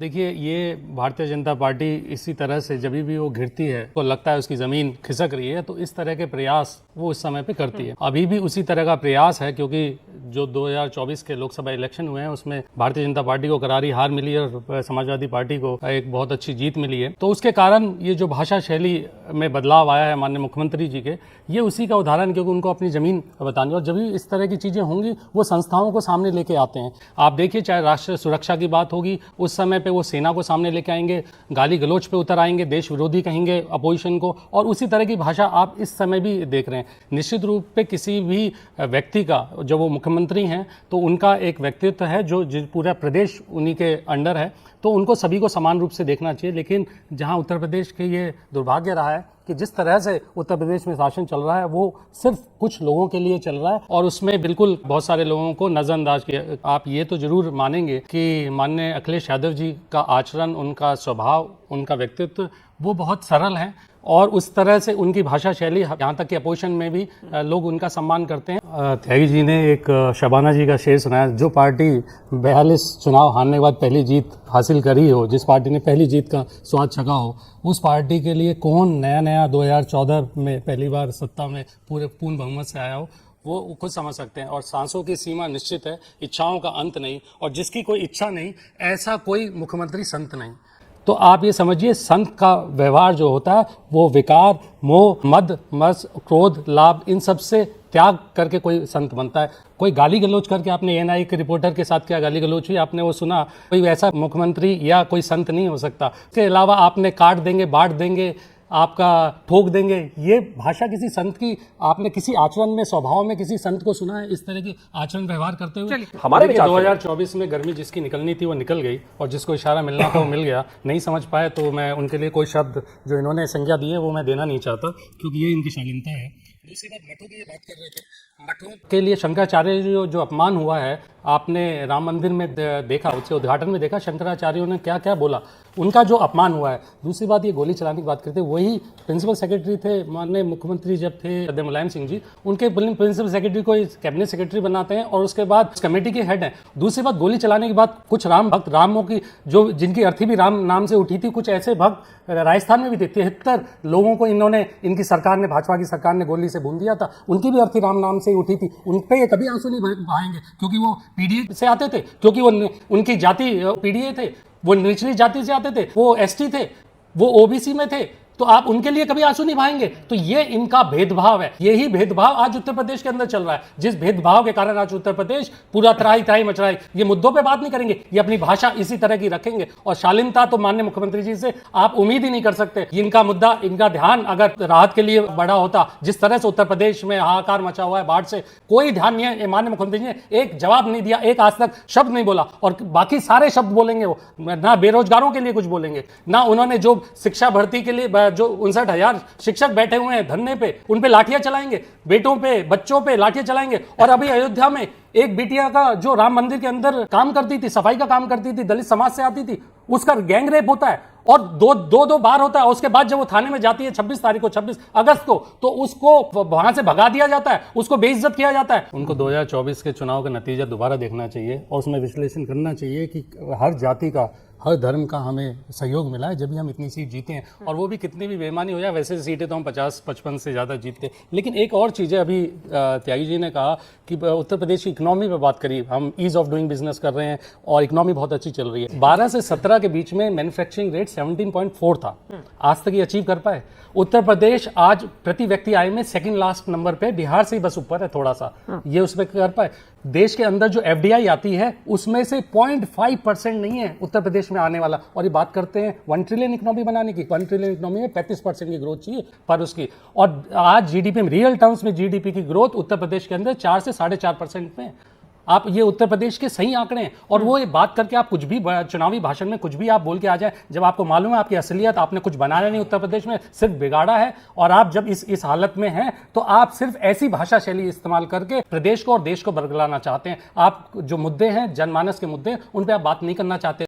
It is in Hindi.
देखिए, ये भारतीय जनता पार्टी इसी तरह से जब भी वो घिरती है तो लगता है उसकी ज़मीन खिसक रही है, तो इस तरह के प्रयास वो उस समय पे करती है। अभी भी उसी तरह का प्रयास है, क्योंकि जो 2024 के लोकसभा इलेक्शन हुए हैं उसमें भारतीय जनता पार्टी को करारी हार मिली और समाजवादी पार्टी को एक बहुत अच्छी जीत मिली है। तो उसके कारण ये जो भाषा शैली में बदलाव आया है माननीय मुख्यमंत्री जी के, ये उसी का उदाहरण, क्योंकि उनको अपनी ज़मीन बतानी, और जब भी इस तरह की चीज़ें होंगी वो संस्थाओं को सामने लेके आते हैं। आप देखिए, चाहे राष्ट्रीय सुरक्षा की बात होगी, उस समय पे वो सेना को सामने लेके आएंगे, गाली गलौच पे उतर आएंगे, देश विरोधी कहेंगे अपोजिशन को, और उसी तरह की भाषा आप इस समय भी देख रहे हैं। निश्चित रूप पे किसी भी व्यक्ति का, जो वो मुख्यमंत्री हैं, तो उनका एक व्यक्तित्व है जो पूरा प्रदेश उन्हीं के अंडर है, तो उनको सभी को समान रूप से देखना चाहिए। लेकिन जहां उत्तर प्रदेश के ये दुर्भाग्य रहा है कि जिस तरह से उत्तर प्रदेश में शासन चल रहा है वो सिर्फ कुछ लोगों के लिए चल रहा है, और उसमें बिल्कुल बहुत सारे लोगों को नज़रअंदाज किया। आप ये तो जरूर मानेंगे कि माननीय अखिलेश यादव जी का आचरण, उनका स्वभाव, उनका व्यक्तित्व वो बहुत सरल है, और उस तरह से उनकी भाषा शैली, यहाँ तक कि अपोजिशन में भी लोग उनका सम्मान करते हैं। त्यागी जी ने एक शबाना जी का शेर सुनाया, जो पार्टी 42 चुनाव हारने के बाद पहली जीत हासिल करी हो, जिस पार्टी ने पहली जीत का स्वाद चखा हो, उस पार्टी के लिए कौन नया 2014 में पहली बार सत्ता में पूरे पूर्ण बहुमत से आया हो, वो खुद समझ सकते हैं। और सांसों की सीमा निश्चित है, इच्छाओं का अंत नहीं, और जिसकी कोई इच्छा नहीं, ऐसा कोई मुख्यमंत्री संत नहीं। तो आप ये समझिए, संत का व्यवहार जो होता है वो विकार, मोह, मद, मस, क्रोध, लाभ, इन सब से त्याग करके कोई संत बनता है। कोई गाली गलौज करके, आपने एएनआई के रिपोर्टर के साथ क्या गाली गलौज हुई, आपने वो सुना? कोई ऐसा मुख्यमंत्री या कोई संत नहीं हो सकता। इसके अलावा आपने काट देंगे, बांट देंगे, आपका ठोक देंगे, ये भाषा किसी संत की, आपने किसी आचरण में, स्वभाव में किसी संत को सुना है इस तरह की आचरण व्यवहार करते हुए? हमारे 2024 में गर्मी जिसकी निकलनी थी वो निकल गई, और जिसको इशारा मिलना था वो मिल गया। नहीं समझ पाए तो मैं उनके लिए कोई शब्द जो इन्होंने संज्ञा दी है वो मैं देना नहीं चाहता, क्योंकि ये इनकी शालीनता है। दूसरी बात, मठों की बात कर रहे थे, मठों के लिए शंकराचार्य जो अपमान हुआ है, आपने राम मंदिर में देखा, उसके उद्घाटन में देखा शंकराचार्यों ने क्या क्या बोला, उनका जो अपमान हुआ है। दूसरी बात, ये गोली चलाने की बात करते, वही प्रिंसिपल सेक्रेटरी थे माननीय मुख्यमंत्री जब थे सदैव मुलायम सिंह जी, उनके प्रिंसिपल सेक्रेटरी को कैबिनेट सेक्रेटरी बनाते हैं और उसके बाद कमेटी के हेड हैं। दूसरी बात, गोली चलाने के बाद कुछ राम भक्त, रामों की जो जिनकी अर्थी भी राम नाम से उठी थी, कुछ ऐसे भक्त राजस्थान में भी थे, 73 लोगों को इन्होंने, इनकी सरकार ने, भाजपा की सरकार ने गोली से भून दिया था, उनकी भी अर्थी राम नाम से उठी थी। उन पे ये कभी आंसू नहीं बहाएंगे, क्योंकि वो पीडीए से आते थे, क्योंकि वो उनकी जाति पीडीए थे, वो निचली जाति से आते थे, वो एसटी थे, वो ओबीसी में थे, तो आप उनके लिए कभी आंसू नहीं बहाएंगे। तो ये इनका भेदभाव है, यही भेदभाव आज उत्तर प्रदेश के अंदर चल रहा है, जिस भेदभाव के कारण आज उत्तर प्रदेश पूरा त्राही त्राही मच रहा है। ये मुद्दों पे बात नहीं करेंगे, ये अपनी भाषा इसी तरह की रखेंगे, और शालीनता तो माननीय मुख्यमंत्री जी से आप उम्मीद ही नहीं कर सकते। इनका मुद्दा, इनका ध्यान अगर राहत के लिए बड़ा होता, जिस तरह से उत्तर प्रदेश में हाहाकार मचा हुआ है बाढ़ से, कोई ध्यान नहीं है। माननीय मुख्यमंत्री जी ने एक जवाब नहीं दिया, एक आज तक शब्द नहीं बोला, और बाकी सारे शब्द बोलेंगे वो, ना बेरोजगारों के लिए कुछ बोलेंगे, ना उन्होंने जो शिक्षा भर्ती के लिए जो 59,000 शिक्षक बैठे हुए हैं धरने पे, उन पे लाठियां चलाएंगे, बेटों पे, बच्चों पे लाठियां चलाएंगे। और अभी अयोध्या में एक बिटिया का, जो राम मंदिर के अंदर काम करती थी, सफाई का काम करती थी, दलित समाज से आती थी, उसका गैंग रेप होता है, और दो बार होता है। उसके बाद जब वो थाने में जाती है 26 तारीख को, 26 अगस्त को, तो उसको वहां से भगा दिया जाता है, उसको बेइज्जत किया जाता है। उनको 2024 के चुनाव का नतीजा दोबारा देखना चाहिए, और उसमें विश्लेषण करना चाहिए कि हर जाति का, हर धर्म का हमें सहयोग मिला है, जब भी हम इतनी सीट जीते हैं, और वो भी कितनी भी बेईमानी हो जाए। वैसे सीटें तो हम 50-55 से ज़्यादा जीतते। लेकिन एक और चीज़ है, अभी त्यागी जी ने कहा कि उत्तर प्रदेश की इकोनॉमी पर बात करी, हम ईज ऑफ डूइंग बिजनेस कर रहे हैं और इकोनॉमी बहुत अच्छी चल रही है। 12 से 17 के बीच में मैन्युफैक्चरिंग रेट 17.4 था, आज तक ये अचीव कर पाए। उत्तर प्रदेश आज प्रति व्यक्ति आय में सेकंड लास्ट नंबर पे, बिहार से ही बस ऊपर है थोड़ा सा, ये उस पर कर पाए। देश के अंदर जो एफडीआई आती है उसमें से 0.5% नहीं है उत्तर प्रदेश में आने वाला, और ये बात करते हैं 1 ट्रिलियन इकोनॉमी बनाने की। 1 ट्रिलियन इकोनॉमी में 35% की ग्रोथ चाहिए पर उसकी, और आज जीडीपी में, रियल टर्म्स में जीडीपी की ग्रोथ उत्तर प्रदेश के अंदर 4 से 4.5% में। आप ये उत्तर प्रदेश के सही आंकड़े हैं, और वो ये बात करके आप कुछ भी चुनावी भाषण में कुछ भी आप बोल के आ जाए, जब आपको मालूम है आपकी असलियत, आपने कुछ बनाया नहीं उत्तर प्रदेश में, सिर्फ बिगाड़ा है, और आप जब इस हालत में हैं तो आप सिर्फ ऐसी भाषा शैली इस्तेमाल करके प्रदेश को और देश को बरगलाना चाहते हैं। आप जो मुद्दे हैं, जनमानस के मुद्दे, उन पर आप बात नहीं करना चाहते।